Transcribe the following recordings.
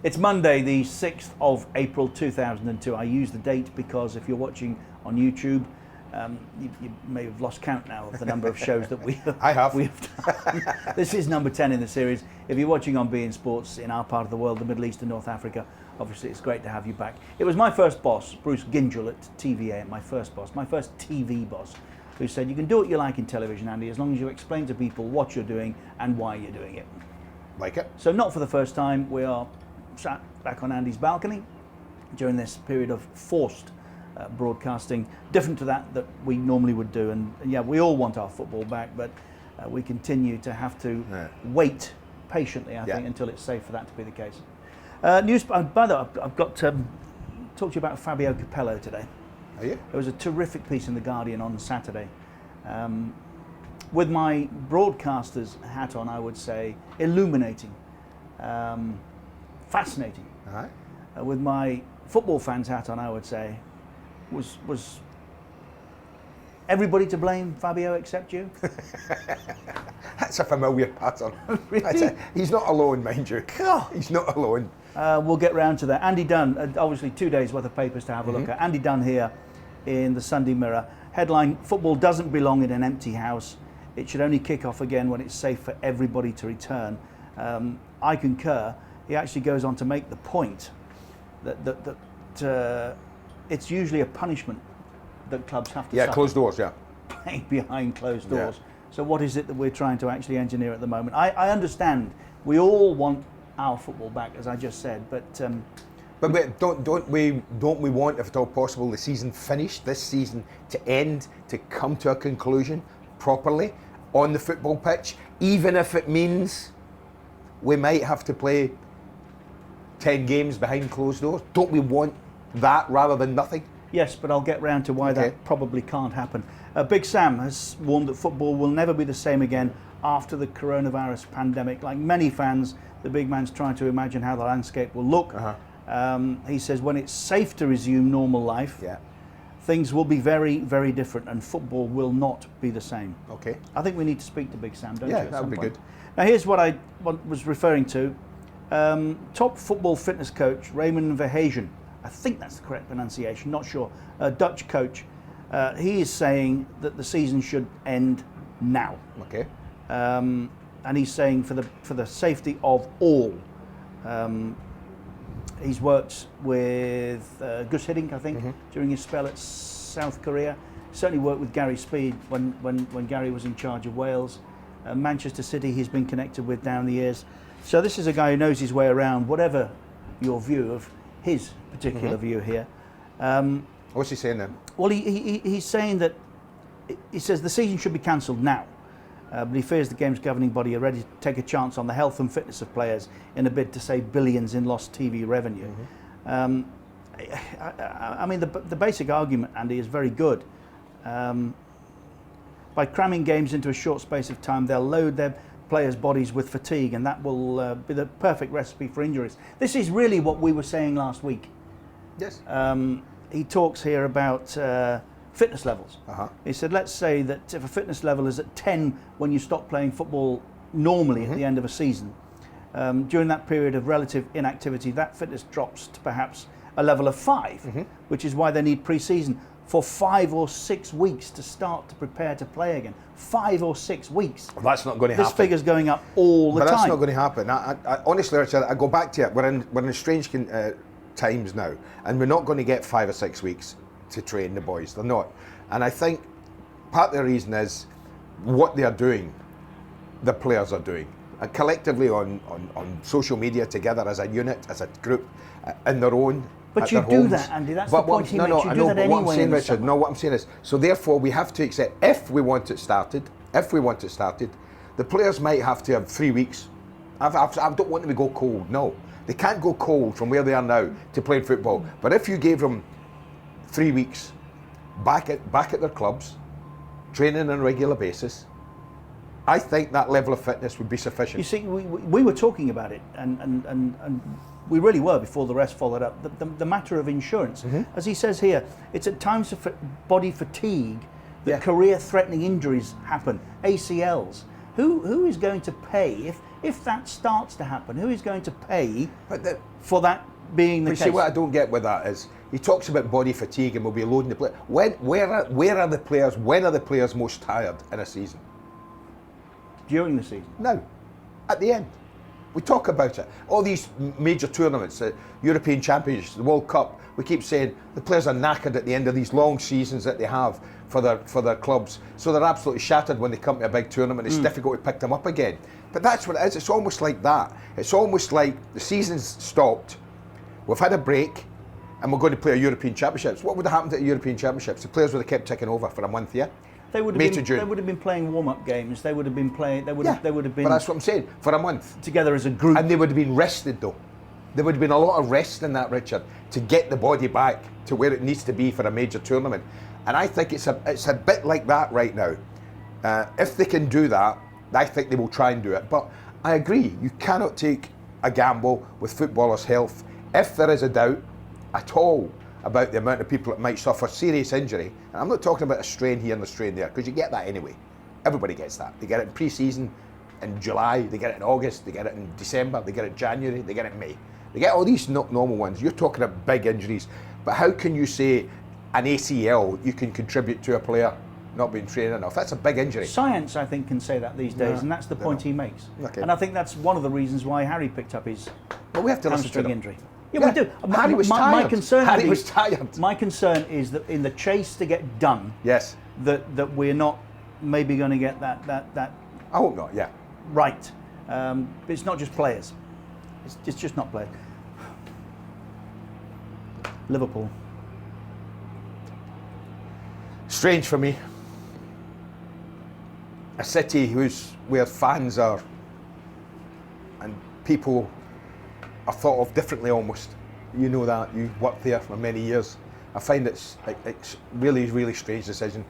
It's Monday, the 6th of April 2002. I use the date because if you're watching on YouTube, you may have lost count now of the number of shows that we have. I have. We've done. This is number 10 in the series. If you're watching on beIN Sports in our part of the world, the Middle East and North Africa, obviously it's great to have you back. It was my first boss, Bruce Gingell at TVA, my first TV boss, who said, you can do what you like in television, Andy, as long as you explain to people what you're doing and why you're doing it. Like it. So not for the first time, we are sat back on Andy's balcony during this period of forced broadcasting, different to that we normally would do. And yeah, we all want our football back, but we continue to have to wait patiently, I think, until it's safe for that to be the case. News. By the way, I've got to talk to you about Fabio Capello today. Are you? There was a terrific piece in The Guardian on Saturday. With my broadcaster's hat on, I would say illuminating, fascinating. With my football fan's hat on, I would say, was everybody to blame, Fabio, except you? That's a familiar pattern. Really? He's not alone, mind you. God. He's not alone. We'll get round to that. Andy Dunn, obviously 2 days worth of papers to have a look at. Andy Dunn here in the Sunday Mirror. Headline, football doesn't belong in an empty house. It should only kick off again when it's safe for everybody to return. I concur. He actually goes on to make the point that it's usually a punishment that clubs have to suffer. Closed doors, Playing behind closed doors. So what is it that we're trying to actually engineer at the moment? I understand we all want our football back, as I just said, but don't we want, if at all possible, the season finished, this season to end, to come to a conclusion properly on the football pitch, even if it means we might have to play 10 games behind closed doors? Don't we want that rather than nothing? Yes, but I'll get round to why that probably can't happen. Big Sam has warned that football will never be the same again after the coronavirus pandemic. Like many fans, the big man's trying to imagine how the landscape will look. He says when it's safe to resume normal life, things will be very, very different and football will not be the same. Okay. I think we need to speak to Big Sam, don't you? Yeah, that would be good. Now here's what I was referring to. Top football fitness coach Raymond Verhagen, I think that's the correct pronunciation, not sure, a Dutch coach, he is saying that the season should end now. Okay. And he's saying for the safety of all. He's worked with Gus Hiddink, I think, during his spell at South Korea. Certainly worked with Gary Speed when Gary was in charge of Wales. Manchester City he's been connected with down the years. So this is a guy who knows his way around, whatever your view of his particular view here. What's he saying then? Well, he's saying that, he says the season should be cancelled now, but he fears the game's governing body are ready to take a chance on the health and fitness of players in a bid to save billions in lost TV revenue. I mean, the basic argument, Andy, is very good. By cramming games into a short space of time, they'll load their players' bodies with fatigue, and that will be the perfect recipe for injuries. This is really what we were saying last week. Yes. He talks here about fitness levels. He said, let's say that if a fitness level is at 10 when you stop playing football normally at the end of a season, during that period of relative inactivity, that fitness drops to perhaps a level of 5, which is why they need pre-season for 5 or 6 weeks to start to prepare to play again. 5 or 6 weeks. Well, that's not going to happen. This figure's going up all the time. But that's not going to happen. I honestly, Richard, I go back to it. We're in strange times now, and we're not going to get 5 or 6 weeks to train the boys. They're not. And I think part of the reason is what they are doing, the players are doing. And collectively on social media together as a unit, as a group, in their own. But you do that, Andy. That's the point he makes. You do that anyway. What I'm saying, Richard, what I'm saying is, so therefore we have to accept, if we want it started, the players might have to have 3 weeks. I don't want them to go cold. No, they can't go cold from where they are now to play football. But if you gave them 3 weeks back at their clubs, training on a regular basis, I think that level of fitness would be sufficient. You see, we were talking about it, and we really were before the rest followed up. The matter of insurance, as he says here, it's at times of body fatigue that career-threatening injuries happen, ACLs. Who is going to pay If that starts to happen, who is going to pay for that being the case? See, what I don't get with that is he talks about body fatigue and we'll be loading the players. Where are the players? When are the players most tired in a season? During the season? No, at the end. We talk about it. All these major tournaments, the European Championships, the World Cup, we keep saying the players are knackered at the end of these long seasons that they have for their clubs. So they're absolutely shattered when they come to a big tournament. It's difficult to pick them up again. But that's what it is. It's almost like that. It's almost like the season's stopped, we've had a break, and we're going to play a European Championships. What would have happened at the European Championships? The players would have kept ticking over for a month, yeah? They would have been playing warm-up games. They would have been playing. They would have been. But that's what I'm saying. For a month together as a group, and they would have been rested though. There would have been a lot of rest in that, Richard, to get the body back to where it needs to be for a major tournament. And I think it's a bit like that right now. If they can do that, I think they will try and do it. But I agree, you cannot take a gamble with footballers' health. If there is a doubt at all about the amount of people that might suffer serious injury, and I'm not talking about a strain here and a strain there, because you get that anyway. Everybody gets that. They get it in pre-season, in July, they get it in August, they get it in December, they get it in January, they get it in May. They get all these normal ones. You're talking about big injuries. But how can you say an ACL you can contribute to a player not being trained enough? That's a big injury. Science, I think, can say that these days, and that's the point he makes. Okay. And I think that's one of the reasons why Harry picked up his hamstring injury. Yeah, we do. Harry was tired. My concern, Harry was tired. My concern is that in the chase to get done, yes, that we're not maybe going to get that. I hope not. Yeah. Right. It's not just players. It's just not players. Liverpool. Strange for me. A city where fans are and people are thought of differently almost. You know that, you worked there for many years. I find it's really, really strange decision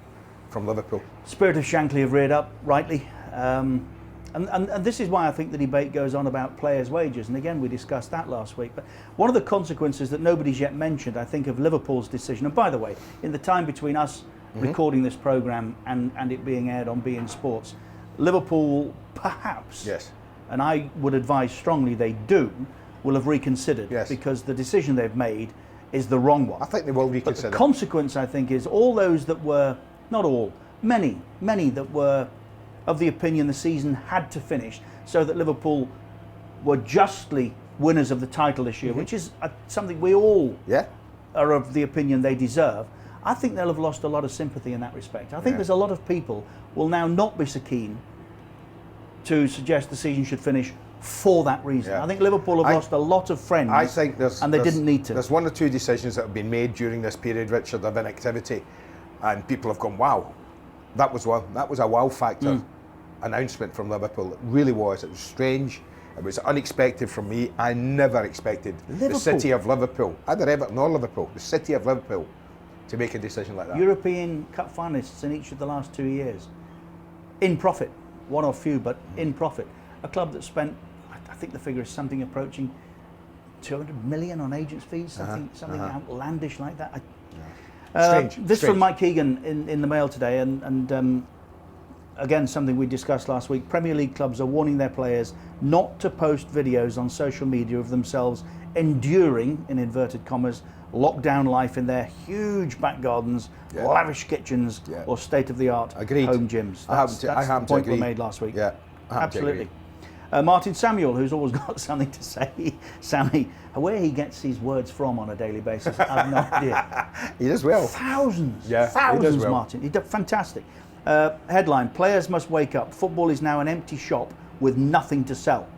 from Liverpool. Spirit of Shankly have reared up, rightly. And this is why I think the debate goes on about players' wages. And again, we discussed that last week. But one of the consequences that nobody's yet mentioned, I think, of Liverpool's decision, and by the way, in the time between us recording this programme and it being aired on beIN Sports, Liverpool perhaps, yes, and I would advise strongly they do, will have reconsidered, yes, because the decision they've made is the wrong one. I think they will reconsider. But the consequence, I think, is all those that were, not all, many that were of the opinion the season had to finish so that Liverpool were justly winners of the title this year, which is something we all are of the opinion they deserve. I think they'll have lost a lot of sympathy in that respect. I think there's a lot of people will now not be so keen to suggest the season should finish for that reason. I think Liverpool have lost a lot of friends. I think and they didn't need to. There's one or two decisions that have been made during this period, Richard, of inactivity, and people have gone, wow, that was a wow factor announcement from Liverpool. It really was. It was strange. It was unexpected from me. I never expected the city of Liverpool, either Everton or Liverpool, the city of Liverpool, to make a decision like that. European Cup finalists in each of the last 2 years, in profit, one or few, but in profit. A club that spent, I think the figure is something approaching 200 million on agents' fees, something outlandish like that. Strange. From Mike Keegan in the Mail today, and again, something we discussed last week. Premier League clubs are warning their players not to post videos on social media of themselves enduring, in inverted commas, lockdown life in their huge back gardens, lavish kitchens, or state-of-the-art home gyms. That's the point we made last week. Yeah, absolutely. Martin Samuel, who's always got something to say. Sammy, where he gets his words from on a daily basis, I have no idea. He does well. Thousands, he does well. Martin. He does fantastic. Headline, players must wake up. Football is now an empty shop with nothing to sell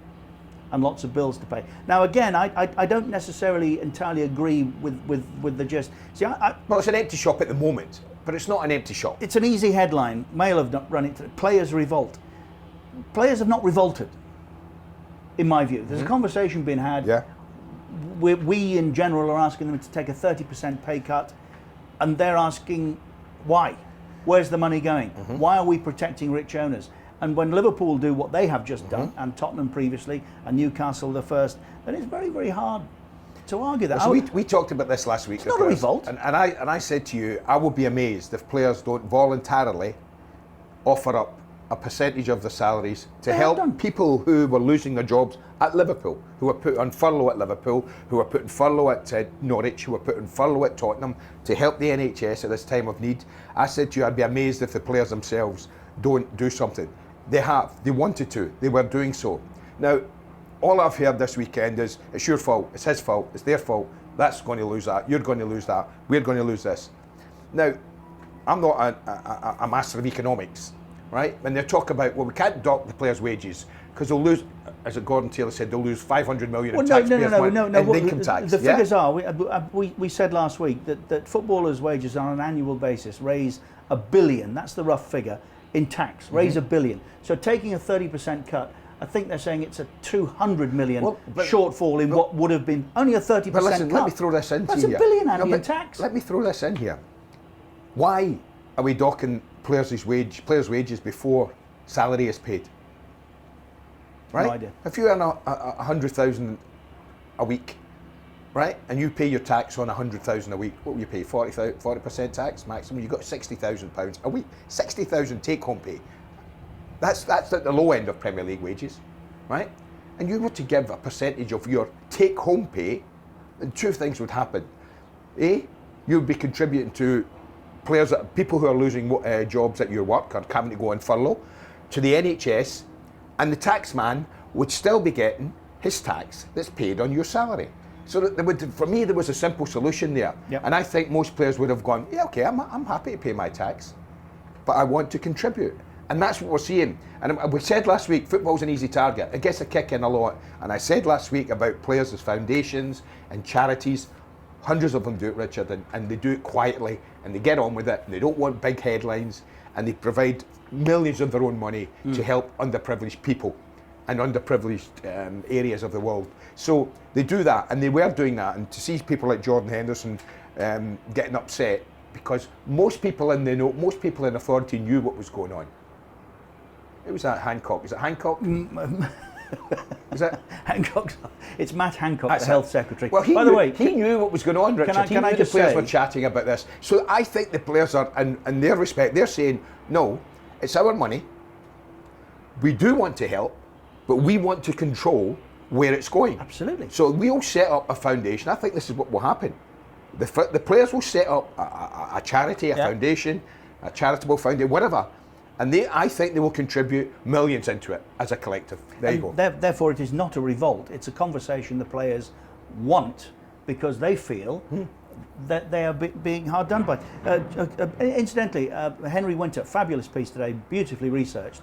and lots of bills to pay. Now again, I don't necessarily entirely agree with the gist. See, well, it's an empty shop at the moment, but it's not an empty shop. It's an easy headline. Mail have not run it. Players revolt. Players have not revolted, in my view. There's a conversation being had. Yeah. We in general are asking them to take a 30% pay cut, and they're asking why? Where's the money going? Why are we protecting rich owners? And when Liverpool do what they have just done, and Tottenham previously, and Newcastle the first, then it's very, very hard to argue that. So we talked about this last week. It's not a revolt. And I said to you, I would be amazed if players don't voluntarily offer up a percentage of the salaries to They help have done. people who were losing their jobs at Liverpool, who were put on furlough at Liverpool, who were put on furlough at Norwich, who were put on furlough at Tottenham to help the NHS at this time of need. I said to you, I'd be amazed if the players themselves don't do something. They have. They wanted to. They were doing so. Now, all I've heard this weekend is, it's your fault, it's his fault, it's their fault, that's going to lose that, you're going to lose that, we're going to lose this. Now, I'm not a master of economics, right? When they talk about, well, we can't dock the players' wages because they'll lose, as Gordon Taylor said, they'll lose 500 million in taxpayers' money in income tax. The figures are, we said last week that footballers' wages on an annual basis raise $1 billion, that's the rough figure, in tax, raise $1 billion. So taking a 30% cut, I think they're saying it's a 200 million shortfall in what would have been only a 30% but listen, cut. let me throw this into That's here. $1 billion annually in tax. Let me throw this in here. Why are we docking players' wages before salary is paid? Right? No idea. If you earn 100,000 a week, right, and you pay your tax on 100,000 a week, what will you pay? 40% tax maximum. You've got £60,000 a week. 60,000 take-home pay. That's at the low end of Premier League wages, right? And you were to give a percentage of your take-home pay, and two things would happen. A, you'd be contributing to people who are losing jobs at your work or having to go on furlough, to the NHS, and the taxman would still be getting his tax that's paid on your salary. So that for me, there was a simple solution there. Yep. And I think most players would have gone, yeah, okay, I'm happy to pay my tax, but I want to contribute. And that's what we're seeing. And we said last week, football's an easy target. It gets a kick in a lot. And I said last week about players as foundations and charities. Hundreds of them do it, Richard, and they do it quietly, and they get on with it, and they don't want big headlines, and they provide millions of their own money to help underprivileged people and underprivileged areas of the world. So they do that, and they were doing that. And to see people like Jordan Henderson getting upset, because most people in authority knew what was going on. Who was that? Hancock. Is it Hancock? Is that Hancock's? It's Matt Hancock, the health secretary. Well, by the way, he knew what was going on, Richard. He knew the players were chatting about this. So I think the players are, in their respect, they're saying, no, it's our money. We do want to help, but we want to control where it's going. Absolutely. So we'll set up a foundation. I think this is what will happen. The players will set up a charity, a foundation, a charitable foundation, whatever. And I think they will contribute millions into it as a collective. There you go. Therefore, it is not a revolt. It's a conversation the players want because they feel that they are being hard done by. Incidentally, Henry Winter, fabulous piece today, beautifully researched.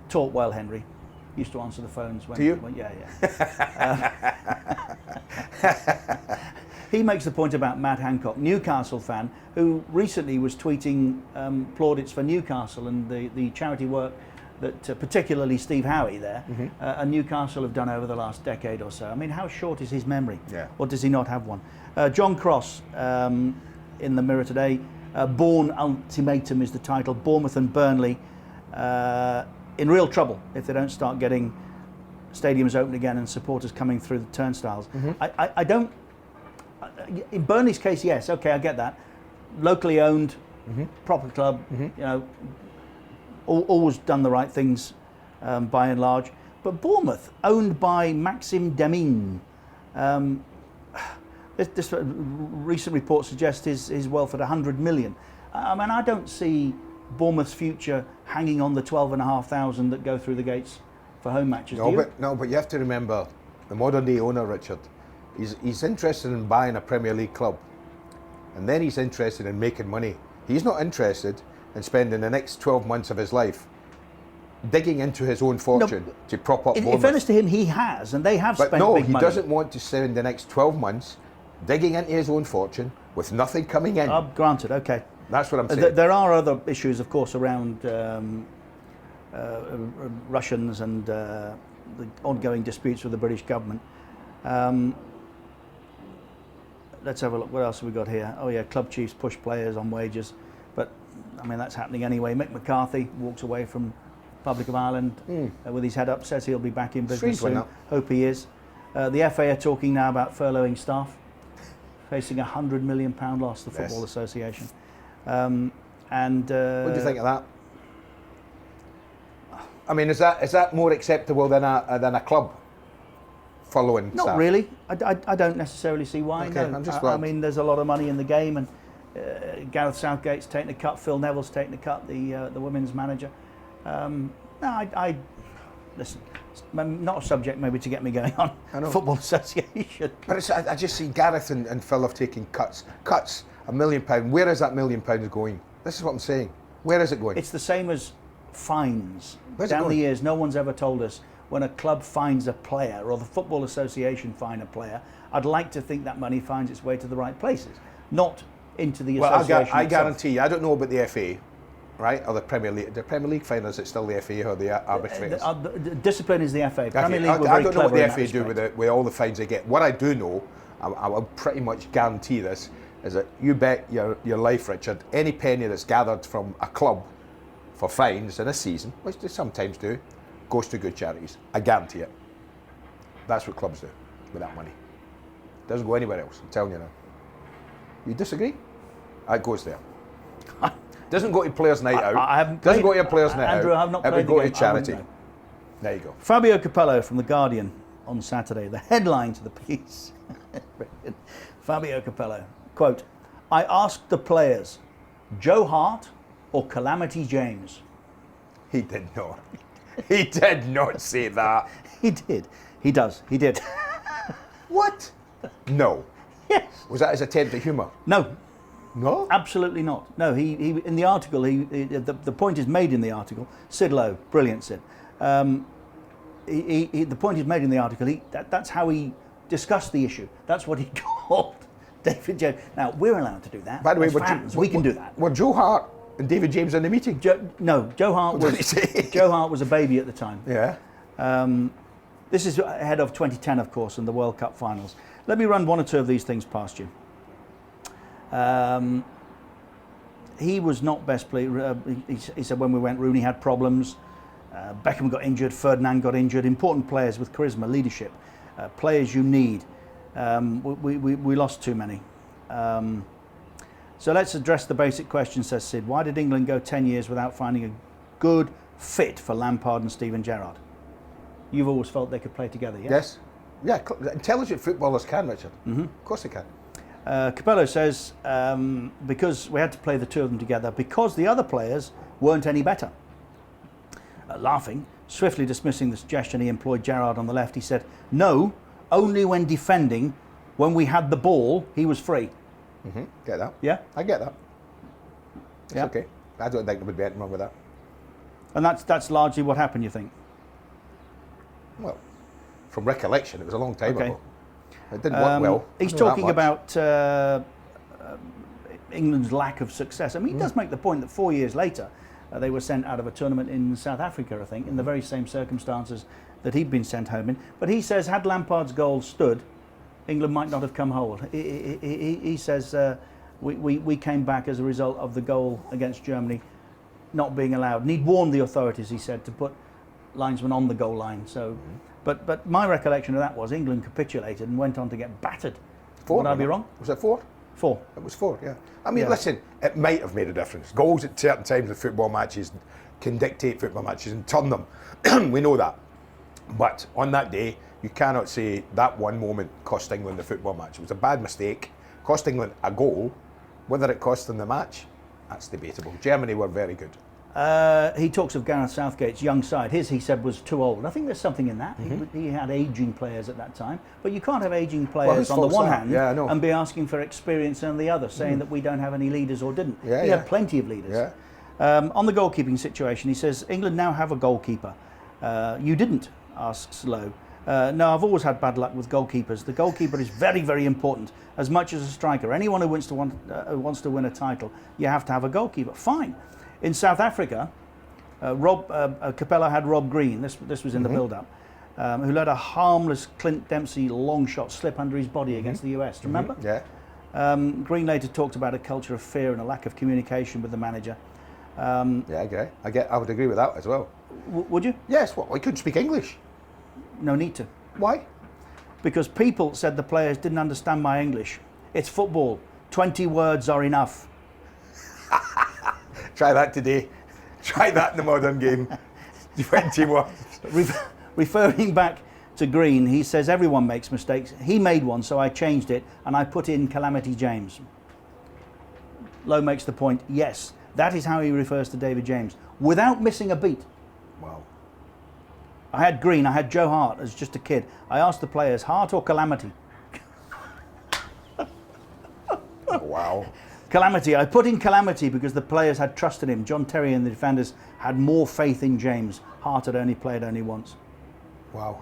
Taught well, Henry. Used to answer the phones. To you? He makes the point about Matt Hancock, Newcastle fan, who recently was tweeting plaudits for Newcastle and the charity work that particularly Steve Howie there and Newcastle have done over the last decade or so. I mean, how short is his memory? Yeah. Or does he not have one? John Cross in the Mirror today, Bourne Ultimatum is the title. Bournemouth and Burnley in real trouble if they don't start getting stadiums open again and supporters coming through the turnstiles. I don't. In Burnley's case, yes, okay, I get that. Locally owned, proper club, you know, always done the right things by and large. But Bournemouth, owned by Maxime Demin, this recent report suggests his wealth at 100 million. I mean, I don't see Bournemouth's future hanging on the 12,500 that go through the gates for home matches. No, but you have to remember the modern day owner, Richard. He's interested in buying a Premier League club, and then he's interested in making money. He's not interested in spending the next 12 months of his life digging into his own fortune to prop up Bournemouth. In fairness to him, he has, and they have spent big money. He doesn't want to spend the next 12 months digging into his own fortune with nothing coming in. Granted, okay. That's what I'm saying. There are other issues, of course, around Russians and the ongoing disputes with the British government. Let's have a look. What else have we got here? Oh yeah, club chiefs push players on wages, but I mean that's happening anyway. Mick McCarthy walks away from Republic of Ireland with his head up, says he'll be back in business soon. Hope he is. The FA are talking now about furloughing staff, facing a £100 million loss. The Football Association. What do you think of that? I mean, is that more acceptable than a club following Not staff? really. I don't necessarily see why. Okay, No. I mean, there's a lot of money in the game, and Gareth Southgate's taking a cut. Phil Neville's taking a cut. The women's manager. No, I listen. It's not a subject maybe to get me going on. Football Association. But I just see Gareth and Phil have taken cuts. Cuts, £1 million. Where is that £1 million going? This is what I'm saying. Where is it going? It's the same as fines. Where's it Down going? the years, no one's ever told us when a club fines a player or the Football Association fine a player. I'd like to think that money finds its way to the right places, not into the association. I guarantee you, I don't know about the FA, right, or the Premier League. The Premier League fine, is it still the FA or the arbitrators? The discipline is the FA. Premier League were I very don't know what clever the FA do with all the fines they get. What I do know, I will pretty much guarantee this, is that you bet your life, Richard, any penny that's gathered from a club for fines in a season, which they sometimes do, goes to good charities. I guarantee it. That's what clubs do with that money. It doesn't go anywhere else, I'm telling you now. You disagree? It goes there. Doesn't go to players' night out. Doesn't go to a players' night Andrew, out. I have not It played would go the to game. charity. There you go. Fabio Capello from The Guardian on Saturday. The headline to the piece. Fabio Capello, quote, "I asked the players, Joe Hart or Calamity James?" He did not. He did not say that. He did. He does. He did. What? No. Yes. Was that his attempt at humour? No. No? Absolutely not. No, he in the article, the point is made in the article. Sid Lowe, brilliant Sid. The point is made in the article. That's how he discussed the issue. That's what he called David James. Now, we're allowed to do that. By the way, as fans, we can do that. Were Joe Hart and David James in the meeting? Joe Hart What did he say? Joe Hart was a baby at the time. Yeah. This is ahead of 2010, of course, and the World Cup finals. Let me run one or two of these things past you. He was not best pleased. He said when we went, Rooney had problems. Beckham got injured. Ferdinand got injured. Important players with charisma, leadership, players you need. We lost too many. So let's address the basic question, says Sid. Why did England go 10 years without finding a good fit for Lampard and Steven Gerrard? You've always felt they could play together, yes? Yes. Yeah, intelligent footballers can, Richard. Mm-hmm. Of course they can. Capello says, because we had to play the two of them together, because the other players weren't any better. Laughing, swiftly dismissing the suggestion, he employed Gerrard on the left. He said, no, only when defending, when we had the ball, he was free. Mm-hmm. Get that? Yeah? I get that. It's Yeah. okay. I don't think there would be anything wrong with that. And that's largely what happened, you think? Well, from recollection, it was a long time Okay. ago. It didn't work well. He's I know that talking much. about England's lack of success. I mean, he does make the point that 4 years later, they were sent out of a tournament in South Africa, I think, in the very same circumstances that he'd been sent home in. But he says, had Lampard's goal stood, England might not have come whole. He says, we came back as a result of the goal against Germany not being allowed. And he'd warned the authorities, he said, to put linesmen on the goal line. So, but my recollection of that was England capitulated and went on to get battered. Would I be wrong? Was it 4? 4. It was 4, yeah. I mean, Yeah. listen, it might have made a difference. Goals at certain times in football matches can dictate football matches and turn them. We know that. But on that day, you cannot say that one moment cost England the football match. It was a bad mistake, cost England a goal. Whether it cost them the match, that's debatable. Germany were very good. He talks of Gareth Southgate's young side. His, he said, was too old. I think there's something in that. He had ageing players at that time. But you can't have ageing players on the one hand and be asking for experience on the other, saying that we don't have any leaders or didn't. He had plenty of leaders. On the goalkeeping situation, he says, England now have a goalkeeper. You didn't, asks Lowe. No, I've always had bad luck with goalkeepers. The goalkeeper is very, very important, as much as a striker. Anyone who wants to win a title, you have to have a goalkeeper. Fine. In South Africa, Capello had Rob Green, this was in the build-up, who let a harmless Clint Dempsey long shot slip under his body against the US. Do you remember? Yeah. Green later talked about a culture of fear and a lack of communication with the manager. Yeah, I would agree with that as well. Would you? Yes, well, I couldn't speak English. No need to. Why? Because people said the players didn't understand my English. It's football. 20 words are enough. Try that today. Try that in the modern game. 21. Referring back to Green, he says everyone makes mistakes. He made one, so I changed it and I put in Calamity James. Lowe makes the point, yes, that is how he refers to David James, without missing a beat. Wow. I had Green, I had Joe Hart as just a kid. I asked the players, Hart or Calamity? Wow. Calamity. I put in Calamity because the players had trusted him. John Terry and the defenders had more faith in James. Hart had only played once. Wow.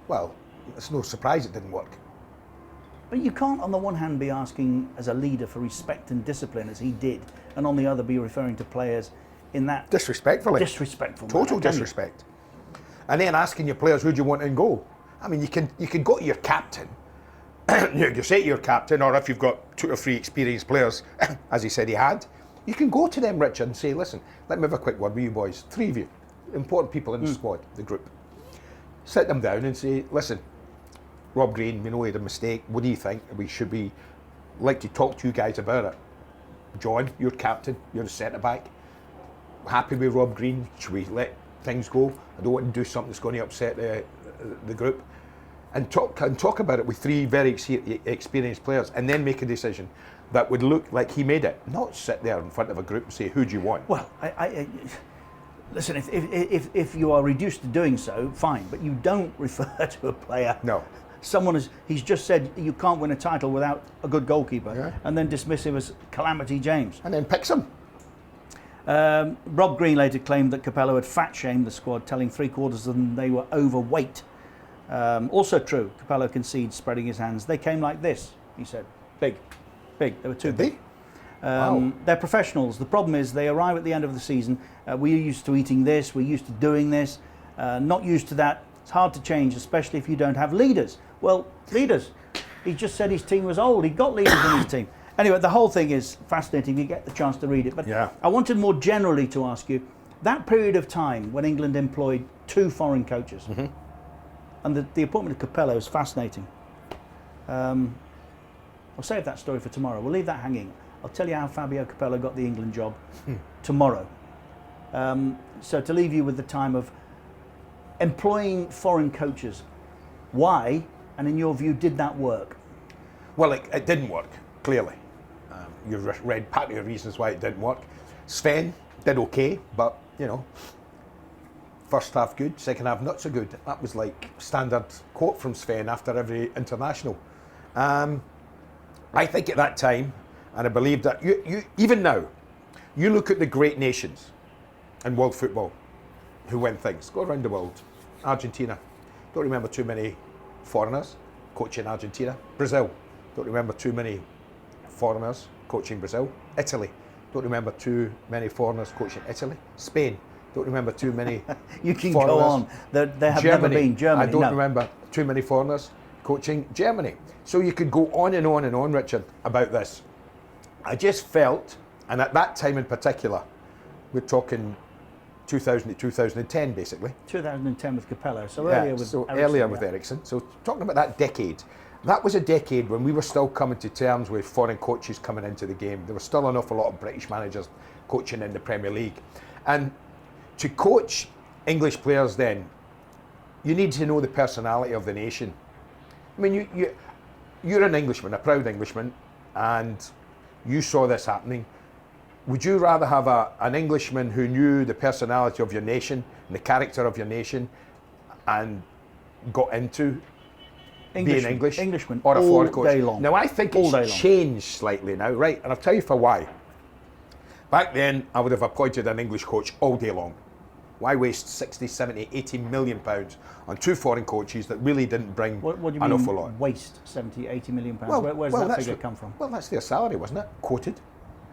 Well, it's no surprise it didn't work. But you can't, on the one hand, be asking as a leader for respect and discipline as he did, and on the other, be referring to players in that disrespectful manner, disrespect. And then asking your players, who do you want in goal? I mean, you can go to your captain. You say to your captain, or if you've got 2 or 3 experienced players, as he said he had, you can go to them, Richard, and say, listen, let me have a quick word with you boys, 3 of you, important people in the squad, the group. Sit them down and say, listen, Rob Green, we know he had a mistake. What do you think? Like to talk to you guys about it. John, you're captain, you're the centre-back. Happy with Rob Green? Should we let things go? I don't want to do something that's going to upset the group. And talk about it with 3 very experienced players, and then make a decision that would look like he made it. Not sit there in front of a group and say, who do you want? Well, listen, if you are reduced to doing so, fine, but you don't refer to a player. No. He's just said you can't win a title without a good goalkeeper, and then dismiss him as Calamity James. And then picks him. Rob Green later claimed that Capello had fat-shamed the squad, telling 3/4 of them they were overweight. Also true, Capello concedes, spreading his hands. They came like this, he said. Big. They were too big. Wow. They're professionals. The problem is they arrive at the end of the season. We're used to eating this, we're used to doing this, not used to that. It's hard to change, especially if you don't have leaders. Well, leaders. He just said his team was old. He got leaders in his team. Anyway, the whole thing is fascinating. You get the chance to read it. But I wanted more generally to ask you, that period of time when England employed 2 foreign coaches, and the appointment of Capello is fascinating. I'll save that story for tomorrow. We'll leave that hanging. I'll tell you how Fabio Capello got the England job tomorrow. So to leave you with the time of employing foreign coaches, why, and in your view, did that work? Well, it didn't work, clearly. You've read part of the reasons why it didn't work. Sven did okay, but, first half good, second half not so good. That was like standard quote from Sven after every international. I think at that time, and I believe that you even now, you look at the great nations in world football who win things. Go around the world. Argentina, don't remember too many foreigners coaching Argentina. Brazil, don't remember too many foreigners coaching Brazil. Italy, don't remember too many foreigners coaching Italy. Spain, don't remember too many you can foreigners. Go on. There have Germany, never been Germany. I don't remember too many foreigners coaching Germany. So you could go on and on and on, Richard, about this. I just felt, and at that time in particular, we're talking 2000 to 2010 basically. 2010 with Capello, so earlier with Eriksson. Earlier with Eriksson. So talking about that decade, that was a decade when we were still coming to terms with foreign coaches coming into the game. There was still an awful lot of British managers coaching in the Premier League. And to coach English players then, you need to know the personality of the nation. I mean, you're an Englishman, a proud Englishman, and you saw this happening. Would you rather have an Englishman who knew the personality of your nation and the character of your nation and got into being Englishman or a foreign coach? Day long. Now, I think it's changed slightly now, right? And I'll tell you for why. Back then, I would have appointed an English coach all day long. Why waste 60, 70, 80 million pounds on 2 foreign coaches that really didn't bring what do you an mean awful lot? Waste 70, 80 million pounds? Where's that figure come from? Well, that's their salary, wasn't it? Quoted.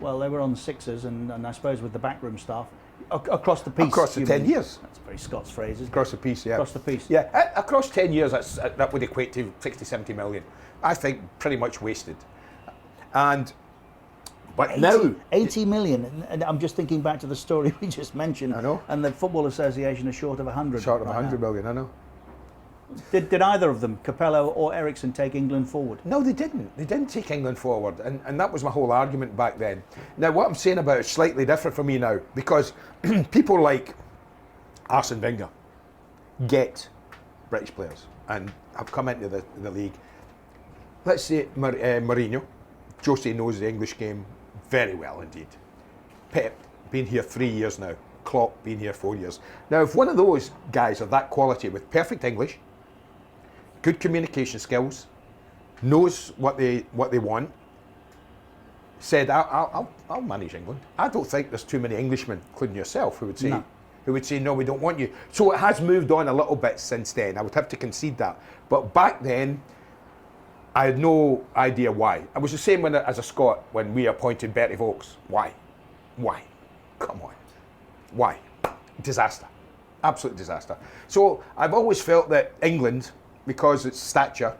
Well, they were on 6s, and I suppose with the backroom staff, across the piece. Across the 10 years. That's a very Scots phrase, isn't it? Across the piece, yeah. Across the piece. Yeah, across 10 years, that would equate to 60, 70 million. I think pretty much wasted. But 80, now 80 million, and I'm just thinking back to the story we just mentioned. I know. And the Football Association is short of 100. Short of 100 million, I know. Did either of them, Capello or Eriksson, take England forward? No, they didn't. They didn't take England forward, and that was my whole argument back then. Now, what I'm saying about it is slightly different for me now, because people like Arsene Wenger, get British players and have come into the league. Let's say Mourinho. Jose knows the English game very well indeed. Pep, been here 3 years now. Klopp, been here 4 years. Now, if one of those guys of that quality with perfect English, good communication skills, knows what they want, said, I'll manage England. I don't think there's too many Englishmen, including yourself, who would say, no, we don't want you. So it has moved on a little bit since then. I would have to concede that. But back then, I had no idea why. I was the same as a Scot when we appointed Bertie Vogts. Why? Come on. Why? Disaster. Absolute disaster. So I've always felt that England, because it's stature,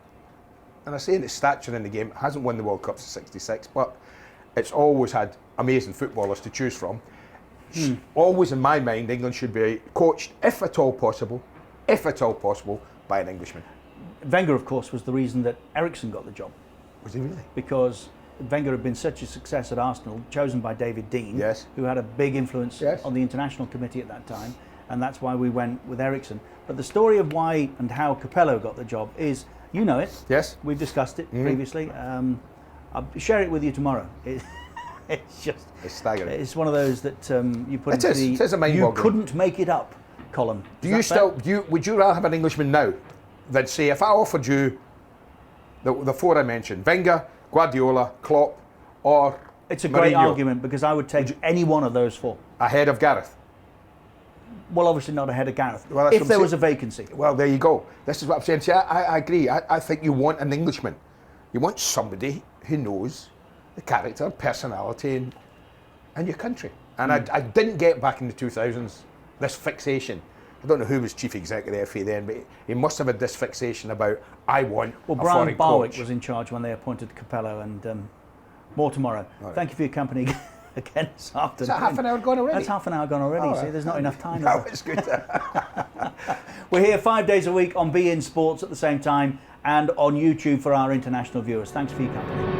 and I say it's stature in the game, hasn't won the World Cup since '66, but it's always had amazing footballers to choose from. Always in my mind, England should be coached, if at all possible, by an Englishman. Wenger, of course, was the reason that Eriksson got the job. Was he really? Because Wenger had been such a success at Arsenal, chosen by David Dean, who had a big influence on the international committee at that time, and that's why we went with Eriksson. But the story of why and how Capello got the job is, you know it. Yes. We've discussed it previously. I'll share it with you tomorrow. It's just... It's staggering. It's one of those that you put into it is a mind you boggling. couldn't make it up column. Would you rather have an Englishman now than say, if I offered you the four I mentioned, Wenger, Guardiola, Klopp, or It's a great Mourinho, argument, because I would take any one of those four. ahead of Gareth? Well, obviously not ahead of Gareth. Well, that's if what there I'm was a vacancy. Well, there you go. This is what I'm saying. See, I agree. I think you want an Englishman. You want somebody who knows the character, personality, and your country. And I didn't get back in the 2000s this fixation. I don't know who was chief executive FA then, but he must have had this fixation about, I want a Brian foreign Barwick coach. was in charge when they appointed Capello, and more tomorrow. Right. Thank you for your company again this afternoon. Is that half an hour gone already? That's half an hour gone already. See, there's not enough time. No, it's good. We're here 5 days a week on beIN Sports at the same time, and on YouTube for our international viewers. Thanks for your company.